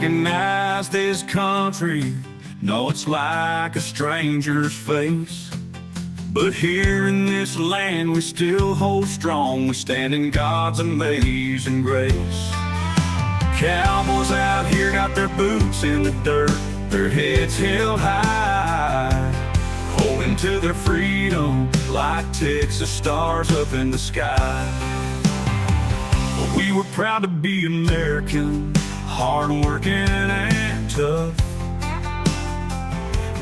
recognize this country. No, it's like a stranger's face. But here in this land we still hold strong. We stand in God's amazing grace. Cowboys out here got their boots in the dirt, their heads held high, holding to their freedom like Texas stars up in the sky. But we were proud to be American, hard-working and tough.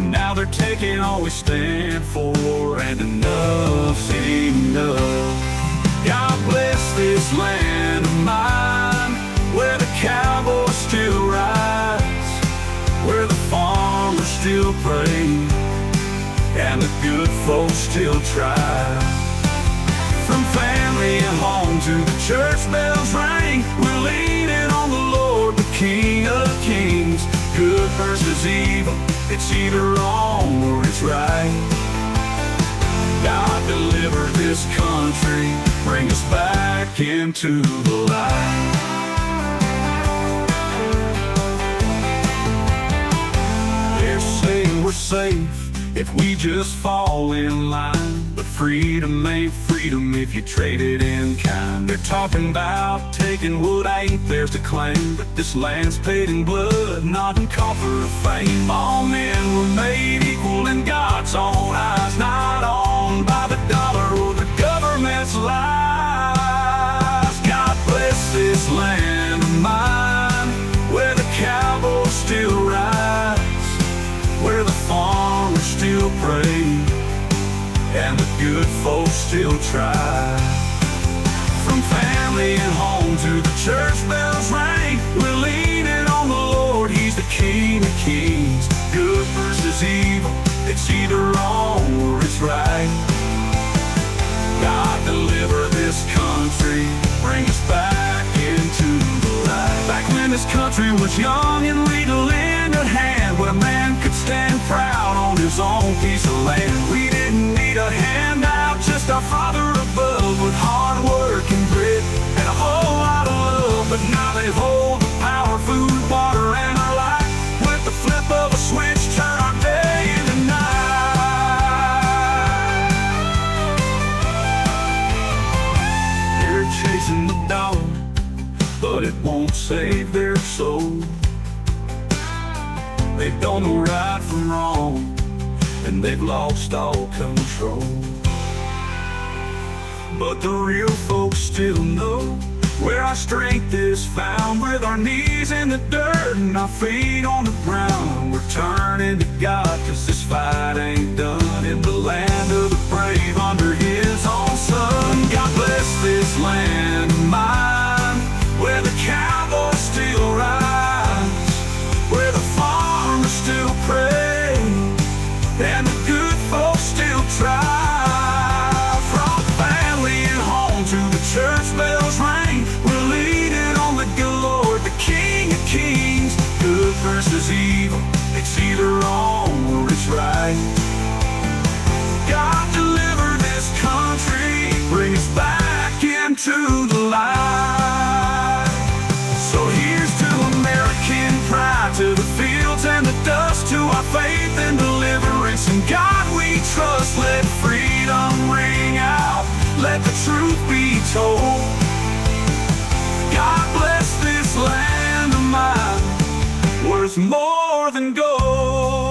Now they're taking all we stand for, and enough's enough. God bless this land of mine, where the cowboy still rides, where the farmers still pray, and the good folks still try. From family and home to the church bells ring, we're leaning on the Lord, the King of Kings. Good versus evil, it's either wrong or it's right. God deliver this country, bring us back into the light. They're saying we're safe if we just fall in line, but freedom ain't freedom if you trade it in kind. They're talking about taking what ain't theirs to claim, but this land's paid in blood, not in copper or fame. All men were made equal in God's own eyes, not owned by the dollar or the government's lies. God bless this land of mine, where the cowboy still rides, where the farmers still pray, and the good folks still try. From family and home to the church bells ring, we're leaning on the Lord, He's the King of Kings. Good versus evil, it's either wrong or it's right. God deliver this country, bring us back into the light. Back when this country was young and we to lend a hand, where a man could stand proud on his own piece of land. We didn't need a handout, just our Father above, with hard work and grit and a whole lot of love. But now they hold the power, food, water, and our life. With the flip of a switch, turn our day into night. They're chasing the dollar, but it won't save their soul. They don't know right from wrong, and they've lost all control. But the real folks still know where our strength is found, with our knees in the dirt and our feet on the ground. We're turning to God, 'cause this fight ain't done, in the land of the brave under His own Son. God bless this land of mine, where the cowboy still rides, where the farmers still pray, and the good folks still try. From family and home to the church bells ring, we're leaning on the good Lord, the King of Kings. Good versus evil, it's either wrong or it's right. God deliver this country, bring us back into the light. So here's to American pride, to the fields and the dust, to our faith and deliverance. In God we trust, let freedom ring out, let the truth be told. God bless this land of mine, worth more than gold.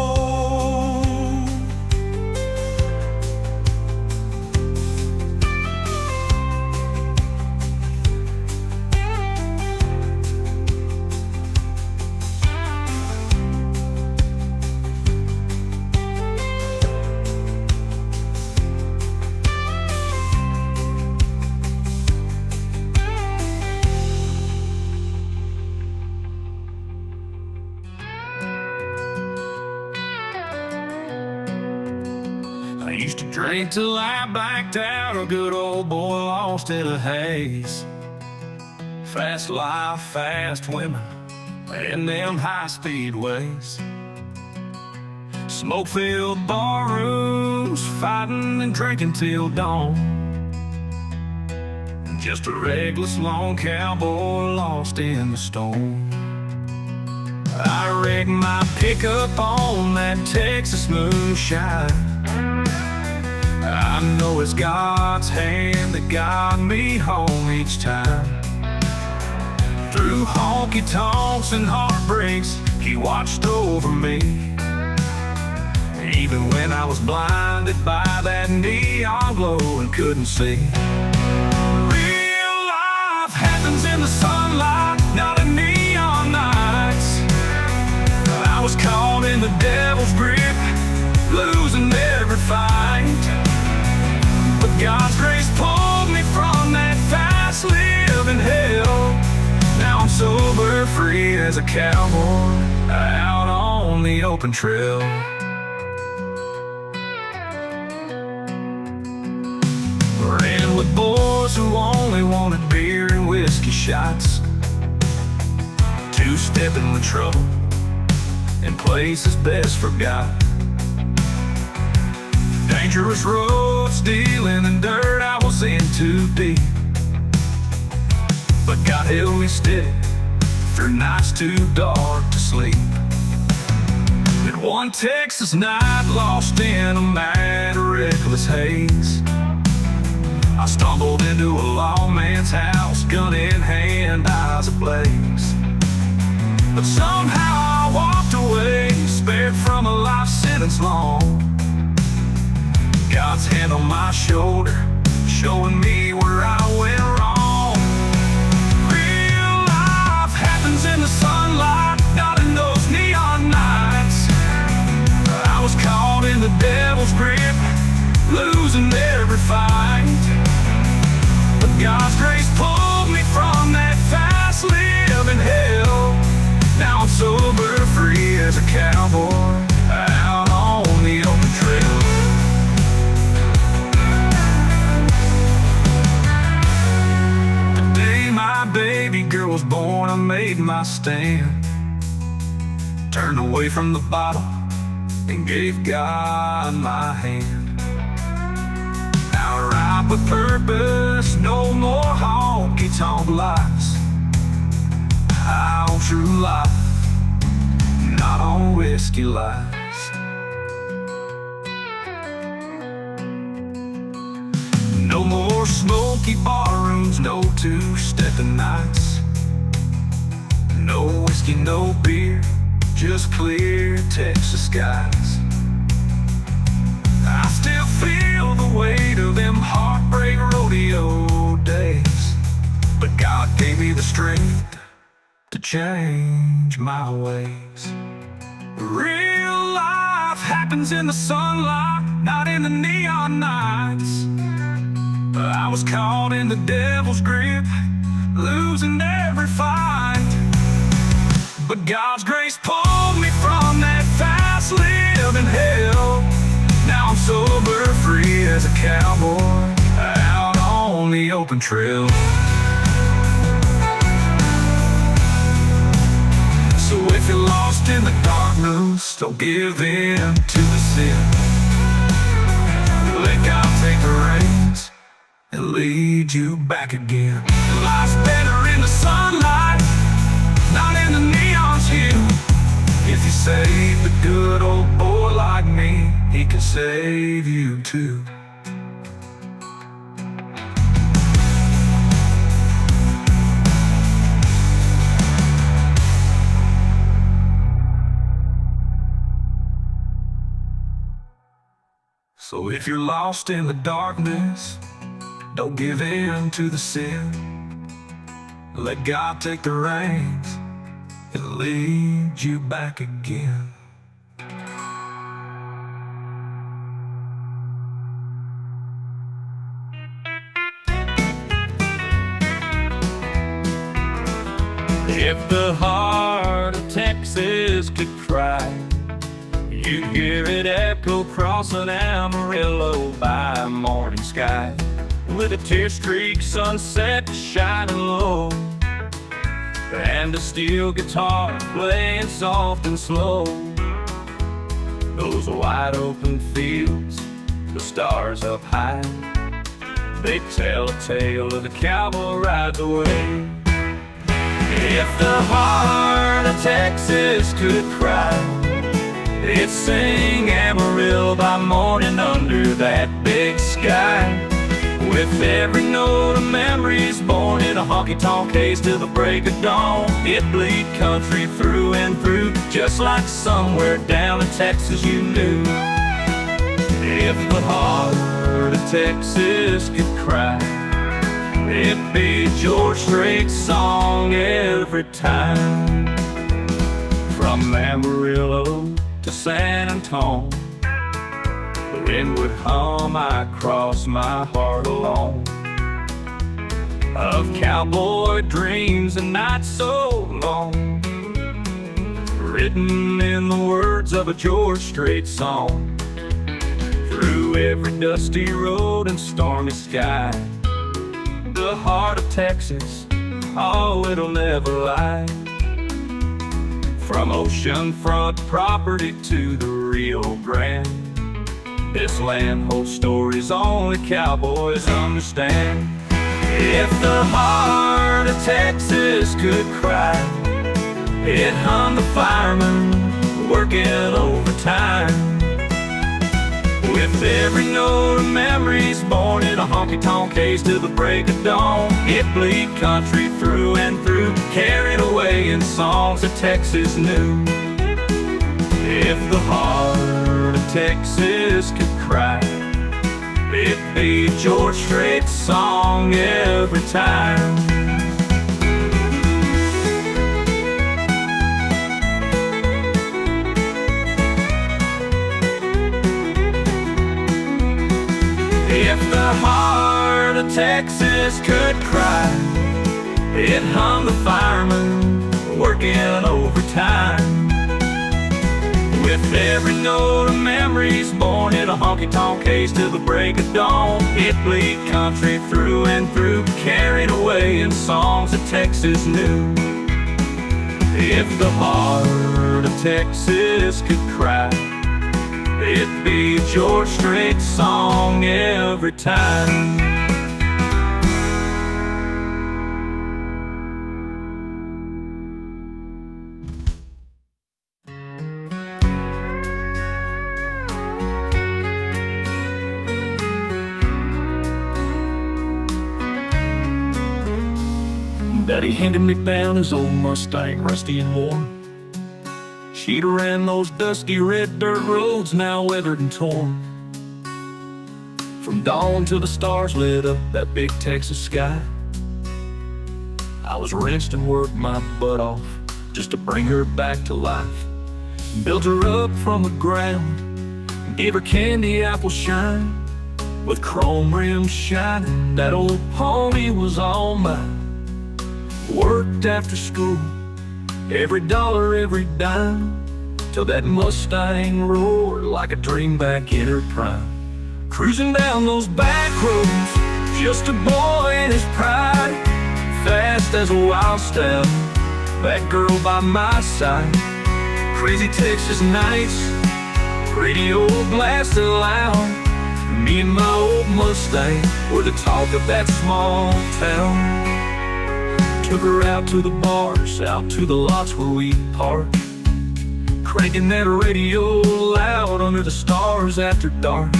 I used to drink till I blacked out, a good old boy lost in a haze. Fast life, fast women, and them high-speed ways. Smoke-filled barrooms, fighting and drinking till dawn. Just a reckless lone cowboy lost in the storm. I rigged my pickup on that Texas moonshine. I know it's God's hand that got me home each time. Through honky-tonks and heartbreaks, He watched over me. Even when I was blinded by that neon glow and couldn't see. Real life happens in the sunlight, not in neon nights. I was caught in the devil's grip, losing every fight. But God's grace pulled me from that fast living hell. Now I'm sober, free as a cowboy, out on the open trail. Ran with boys who only wanted beer and whiskey shots, two-stepping with trouble in places best forgot. Dangerous roads, dealing in dirt, I was in too deep. But God held me steady through nights too dark to sleep. That one Texas night, lost in a mad, reckless haze, I stumbled into a lawman's house, gun in hand, eyes ablaze. But somehow I walked away, spared from a life sentence long. God's hand on my shoulder, showing me where I went wrong. Real life happens in the sunlight, not in those neon nights. I was caught in the devil's grip, losing every fight. But God's grace pulled me from that fast living hell. Now I'm sober, free as a cowboy, out on the open trail. The day my baby girl was born, I made my stand. Turned away from the bottle and gave God my hand. Now I ride with purpose, no more honky-tonk lies. High on true life, not on whiskey lies. No more smoky barrooms, no two-stepping nights. No whiskey, no beer, just clear Texas skies. I still feel the weight of them heartbreak rodeo days, but God gave me the strength to change my ways. Real life happens in the sunlight, not in the neon nights. I was caught in the devil's grip, losing every fight. But God's grace pulled me from that fast living hell. Now I'm sober, free as a cowboy, out on the open trail. So if you're lost in the darkness, don't give in to the sin. Let God take the reins and lead you back again. Life's better in the sunlight, not in the neon's hue. If you saved a good old boy like me, He can save you too. So if you're lost in the darkness, don't give in to the sin. Let God take the reins and lead you back again. If the heart of Texas could cry, you'd hear it echo crossing Amarillo by morning sky, with a tear-streaked sunset shining low, and a steel guitar playing soft and slow. Those wide open fields, the stars up high, they tell a tale of the cowboy rides away. If the heart of Texas could cry, it'd sing Amarillo by morning under that big sky. With every note of memories born in a honky-tonk case till the break of dawn, it bleed country through and through, just like somewhere down in Texas you knew. If the heart of Texas could cry, it'd be George Strait's song every time. From Amarillo to San Antonio, the wind would hum, I cross my heart alone. Of cowboy dreams and nights so long, written in the words of a George Strait song. Through every dusty road and stormy sky, the heart of Texas, oh, it'll never lie. From oceanfront property to the Rio Grande, this land holds stories only cowboys understand. If the heart of Texas could cry, it'd hum the firemen working overtime. With every note of memories born in a honky-tonk case till the break of dawn, it bleed country through and through, carried away in songs that Texas knew. If the heart of Texas could cry, it'd be George Strait's song every time. If the heart of Texas could cry, it'd hum the firemen working overtime. With every note of memories born in a honky-tonk case till the break of dawn, it bleed country through and through, carried away in songs that Texas knew. If the heart of Texas could cry, it'd be George Strait's song every time. Daddy handed me down his old Mustang, rusty and worn. She'd ran those dusty red dirt roads, now weathered and torn. From dawn till the stars lit up that big Texas sky, I was wrenched and worked my butt off just to bring her back to life. Built her up from the ground, gave her candy apple shine. With chrome rims shining, that old pony was all mine. Worked after school, every dollar, every dime, till that Mustang roared like a dream back in her prime. Cruising down those back roads, just a boy in his pride, fast as a wild step, that girl by my side. Crazy Texas nights, radio blasting loud, me and my old Mustang were the talk of that small town. Took her out to the bars, out to the lots where we parked, cranking that radio loud under the stars after dark.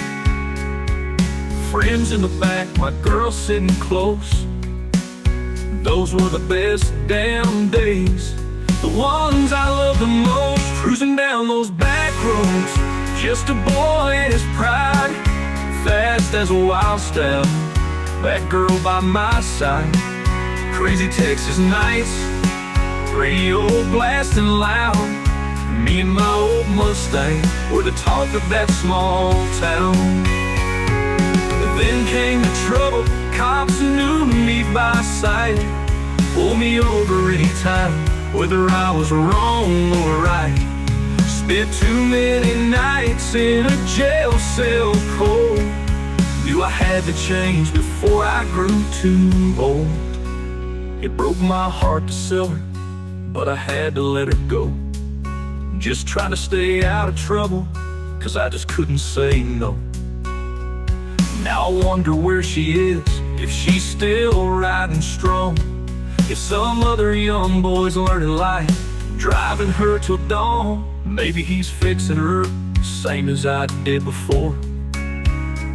Friends in the back, my girl sitting close, those were the best damn days, the ones I loved the most. Cruising down those back roads, just a boy in his pride, fast as a wild step, that girl by my side. Crazy Texas nights, radio blasting loud, me and my old Mustang were the talk of that small town. Then came the trouble, cops knew me by sight, pulled me over anytime, whether I was wrong or right. Spent too many nights in a jail cell cold, knew I had to change before I grew too old. It broke my heart to sell her, but I had to let her go. Just trying to stay out of trouble, cause I just couldn't say no. Now I wonder where she is, if she's still riding strong. If some other young boy's learning life, driving her till dawn, maybe he's fixing her same as I did before.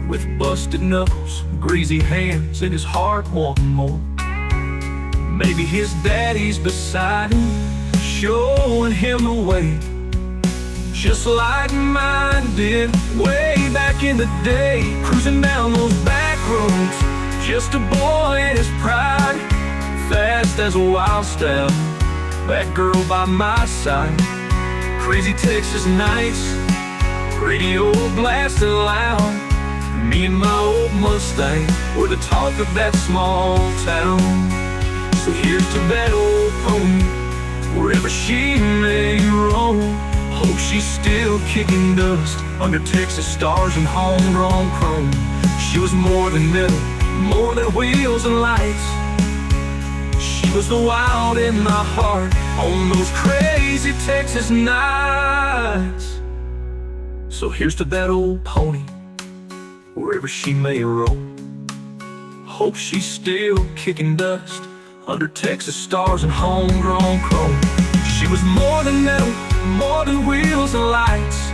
With busted knuckles, greasy hands, and his heart wanting more. Maybe his daddy's beside him, showing him the way, just like mine did way back in the day. Cruising down those back roads, just a boy and his pride, fast as a wild step, that girl by my side. Crazy Texas nights, radio blasting loud. Me and my old Mustang were the talk of that small town. So here's to that old pony, wherever she may roam. Hope she's still kicking dust under Texas stars and homegrown chrome. She was more than metal, more than wheels and lights. She was the wild in my heart on those crazy Texas nights. So here's to that old pony, wherever she may roam. Hope she's still kicking dust under Texas stars and homegrown chrome. She was more than metal, more than wheels and lights.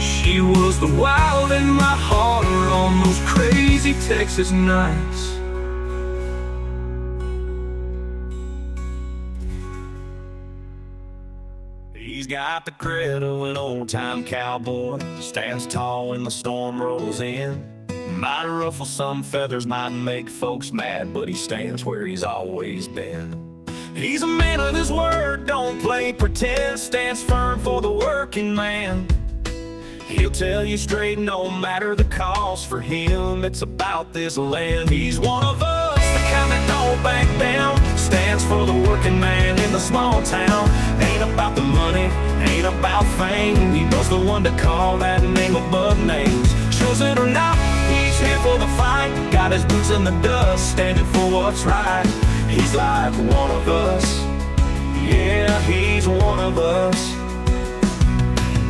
She was the wild in my heart on those crazy Texas nights. He's got the cred of an old-time cowboy, stands tall when the storm rolls in. Might ruffle some feathers, might make folks mad, but he stands where he's always been. He's a man of his word, don't play pretend, stands firm for the working man. He'll tell you straight, no matter the cost. For him, it's about this land. He's one of us, the kind that don't back down, stands for the working man in the small town. Ain't about the money, ain't about fame, he knows the one to call, that name above names. Chosen or not, he's here for the fight, got his boots in the dust, standing for what's right. He's like one of us, yeah, he's one of us.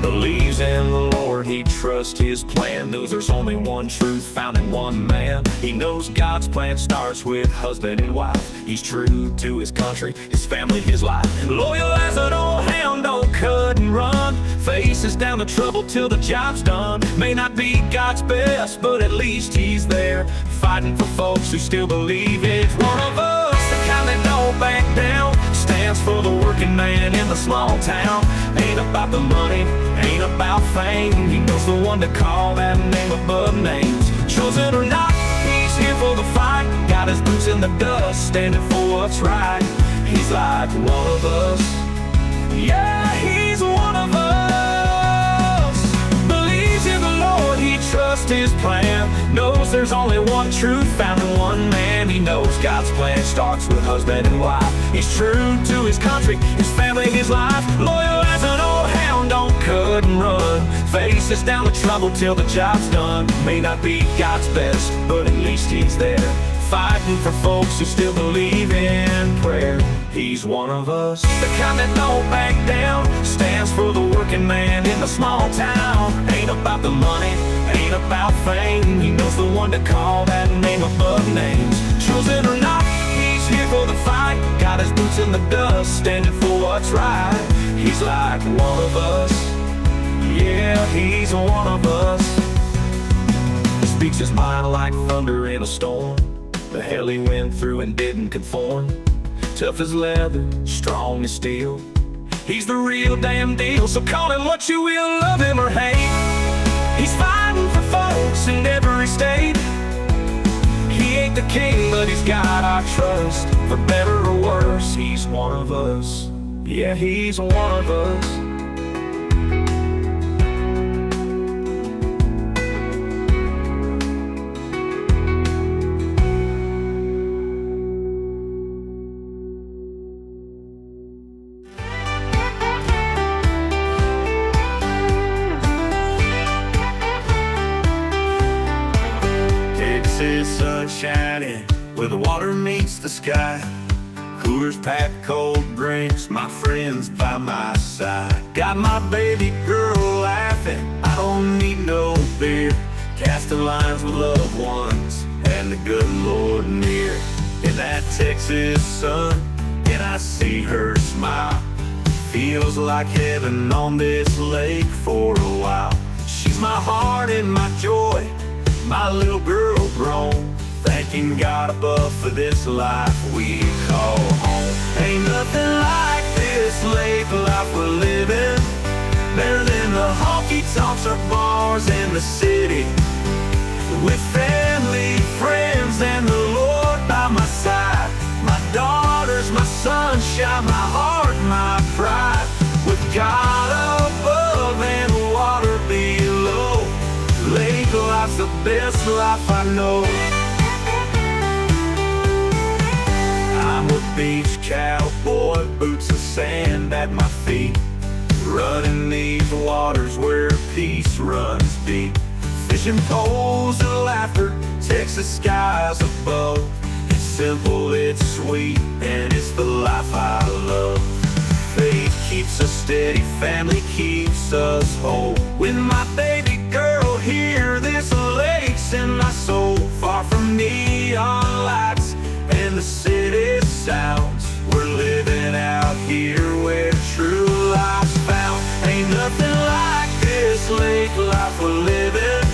Believes in the Lord, he trusts his plan, knows there's only one truth found in one man. He knows God's plan starts with husband and wife. He's true to his country, his family, his life. Loyal as an old hound, don't cut and run, faces down the trouble till the job's done. May not be God's best, but at least he's there, fighting for folks who still believe it's one of us, the kind that don't back down, stands for the working man in the small town. Ain't about the money, ain't about fame, he knows the one to call, that name above names. Chosen or not, he's here for the fight, got his boots in the dust, standing for what's right. He's like one of us, yeah, he's one of us. Believes in the Lord, he trusts his plan, knows there's only one truth found in one man. He knows God's plan starts with husband and wife. He's true to his country, his family, his life. Loyal as an old hound, don't cut and run, faces down the trouble till the job's done. May not be God's best, but at least he's there, fighting for folks who still believe in prayer. He's one of us, the kind that don't back down, stands for the working man in the small town. Ain't about the money, ain't about fame, he knows the one to call, that name above names. Chosen or not, he's here for the fight, got his boots in the dust, standing for what's right. He's like one of us, yeah, he's one of us. Speaks his mind like thunder in a storm, the hell he went through and didn't conform. Tough as leather, strong as steel, he's the real damn deal. So call him what you will, love him or hate, he's fighting for folks in every state. He ain't the king, but he's got our trust, for better or worse, he's one of us, yeah, he's one of us. Texas sun shining, where the water meets the sky. Coolers packed cold drinks, my friends by my side. Got my baby girl laughing, I don't need no beer. Casting lines with loved ones, and the good Lord near. in that Texas sun, and I see her smile. Feels like heaven on this lake for a while. She's my heart and my joy, my little girl grown, thanking God above for this life we call home. Ain't nothing like this lake life we're living, better than the honky-tonks or bars in the city. With family, friends, and the Lord by my side, my daughters, my sunshine, my heart, my pride. With God above and water below, lake life's the best life I know. I'm a beach cowboy, boots of sand at my feet, running these waters where peace runs deep. Fishing poles and laughter, Texas skies above. It's simple, it's sweet, and it's the life I love. Faith keeps us steady, family keeps us whole. With my baby girl here, this lake's in my soul. Far from neon lights and the city sounds, we're living out here where true life's found. Ain't nothing like this lake life we're living,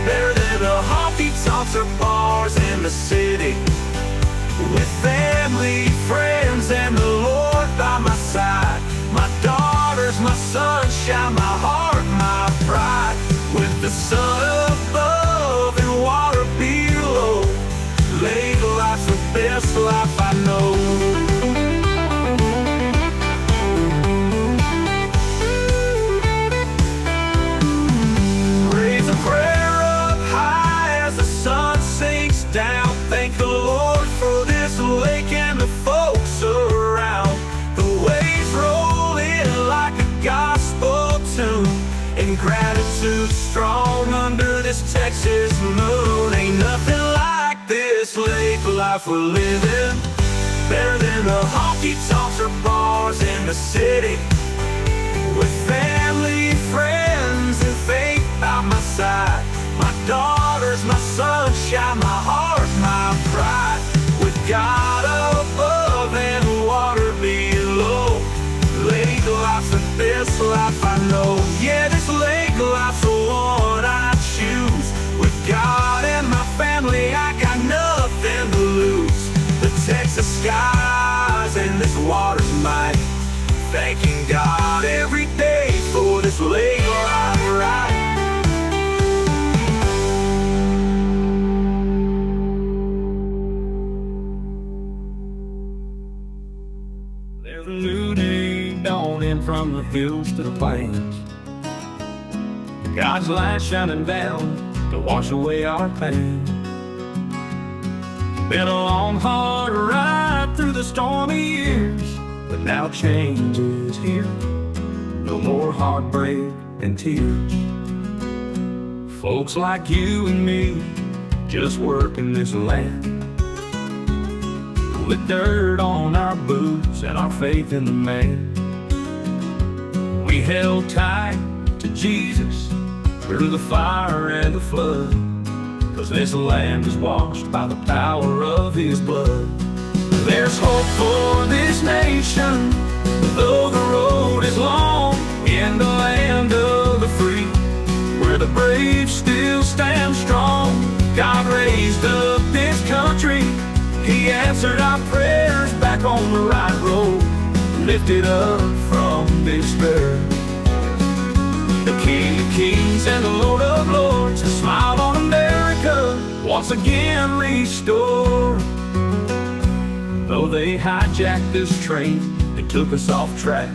better than the honky-tonks or bars in the city. With family, friends, and the Lord by my side, my daughters, my sunshine, my heart, my pride. With the sun above and water below, lake life's the best life I know. Down, thank the Lord for this lake and the folks around. The waves roll in like a gospel tune, and gratitude strong under this Texas moon. Ain't nothing like this lake life we're living, better than the honky-tonks or bars in the city. With family, friends, and faith by my side, my daughters, my sunshine, my heart, my pride. With God above and water below, lake life's the best life I know. Yeah, this lake life's the one I choose. With God and my family, I got nothing to lose. The Texas skies and this water's mighty, thanking God every day for this lake life ride. There's a new day dawning from the hills to the plains, God's light shining down to wash away our pain. Been a long, hard ride through the stormy years, but now change is here. No more heartbreak and tears. Folks like you and me just working this land, with dirt on our boots and our faith in the man. We held tight to Jesus through the fire and the flood, 'cause this land is washed by the power of His blood. There's hope for this nation, though the road is long, in the land of the free, where the brave still stand strong. God raised up this country, He answered our prayers, back on the right road, lifted up from despair. The King of Kings and the Lord of Lords has smiled on America, once again restored. Though they hijacked this train, they took us off track,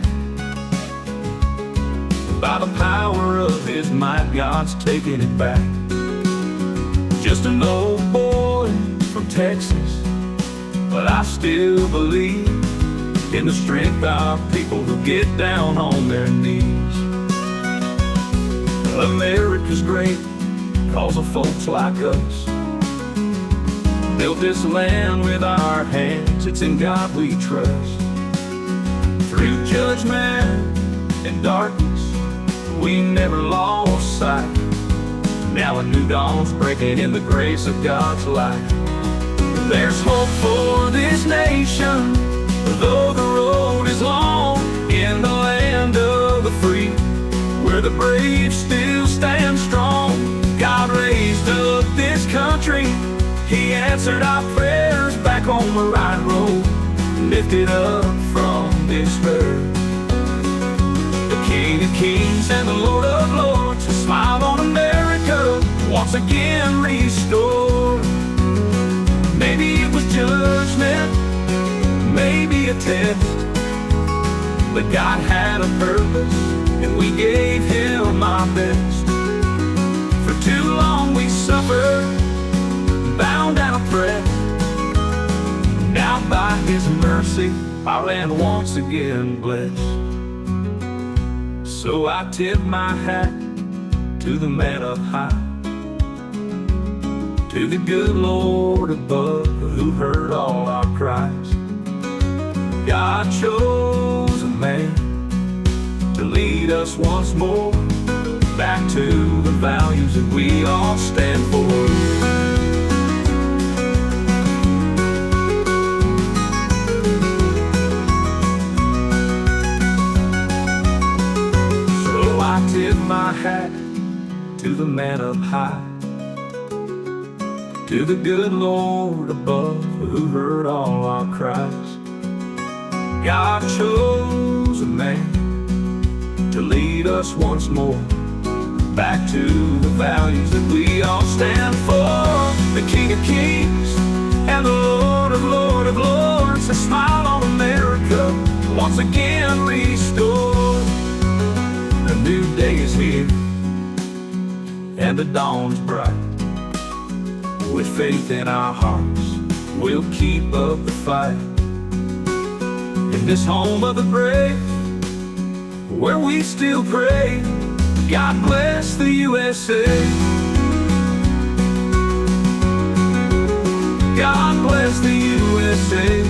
by the power of His might, God's taking it back. Just an old boy from Texas, but I still believe in the strength of people who get down on their knees. America's great 'cause of folks like us, built this land with our hands, it's in God we trust. Through judgment and darkness, we never lost sight. Now a new dawn's breaking in the grace of God's light. There's hope for this nation, though the road is long, in the land of the free, where the brave still stand strong. God raised up this country, He answered our prayers back on the right road, lifted up from despair. The King of Kings and the Lord of Lords has smiled on America, once again restored. Maybe it was judgment, maybe a test, but God had a purpose, and we gave Him our best. For too long we suffered, bound and oppressed. Now by His mercy, our land once again blessed. So I tip my hat to the man up high, to the good Lord above, who heard all our cries. God chose a man to lead us once more back to the values that we all stand for. So I tip my hat to the man up high, to the good Lord above, who heard all our cries. God chose a man to lead us once more back to the values that we all stand for. The King of Kings and the Lord of Lords has smiled on America, once again restored. A new day is here, and the dawn's bright. With faith in our hearts, we'll keep up the fight. In this home of the brave, where we still pray, God bless the USA. God bless the USA.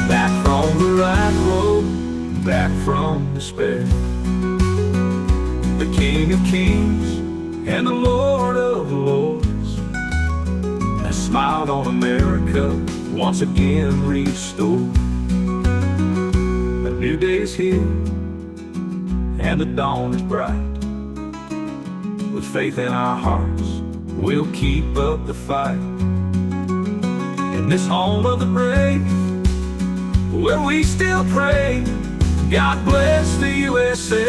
Back from the right road, back from despair. The King of Kings and the Lord of Lords has smiled on America, once again restored. A new day is here, and the dawn is bright. With faith in our hearts, we'll keep up the fight. In this home of the brave, where we still pray, God bless the USA.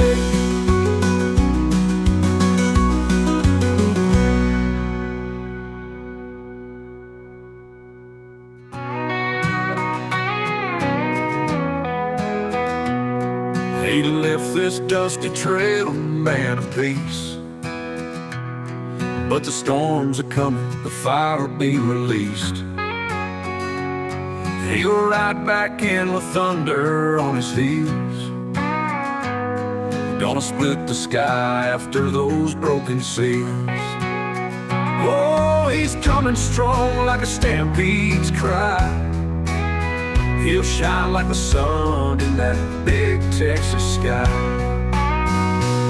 He left this dusty trail, man of peace, but the storms are coming, the fire will be released. He'll ride back in with thunder on his heels, gonna split the sky after those broken seas. Oh, he's coming strong like a stampede's cry. He'll shine like the sun in that big Texas sky.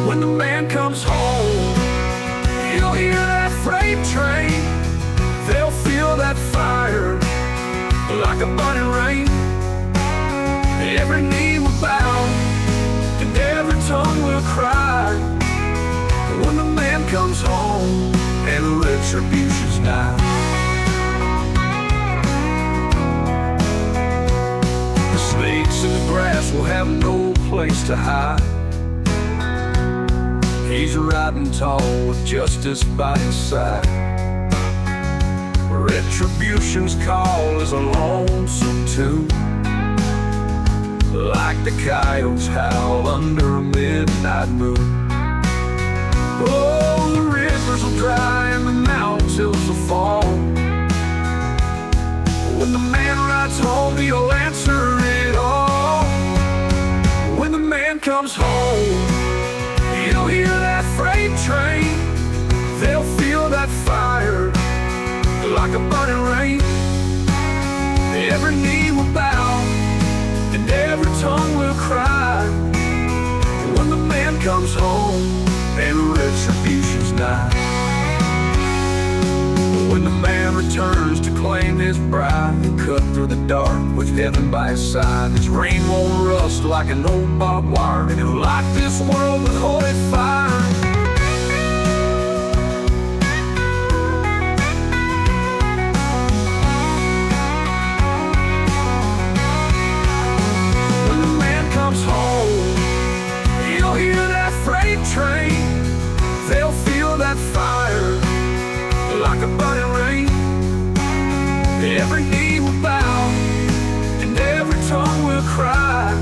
When the man comes home, you'll hear that freight train. They'll feel that fire like a burning rain. Every knee will bow and every tongue will cry when the man comes home and retribution's nigh. Snakes in the grass will have no place to hide. He's riding tall with justice by his side. Retribution's call is a lonesome tune, like the coyotes howl under a midnight moon. Oh, the rivers will dry and the mountains will fall. When the man rides home, he'll answer it all. When the man comes home, he'll hear that freight train. They'll feel that fire like a burning rain. Every knee will bow and every tongue will cry when the man comes home and retribution's nigh. is bright, cut through the dark with heaven by his side. His rain won't rust like an old barbed wire, and he'll light this world with holy fire. When the man comes home, he'll hear that freight train. They'll feel that fire like a budding rain. Every knee will bow and every tongue will cry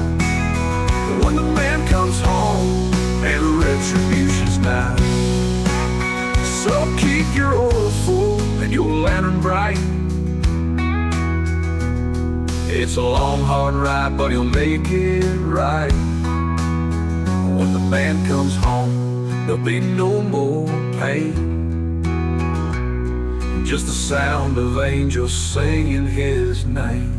when the man comes home and retribution's nigh. So keep your oil full and your lantern bright. It's a long hard ride, but he'll make it right. When the man comes home, there'll be no more pain, just the sound of angels singing his name.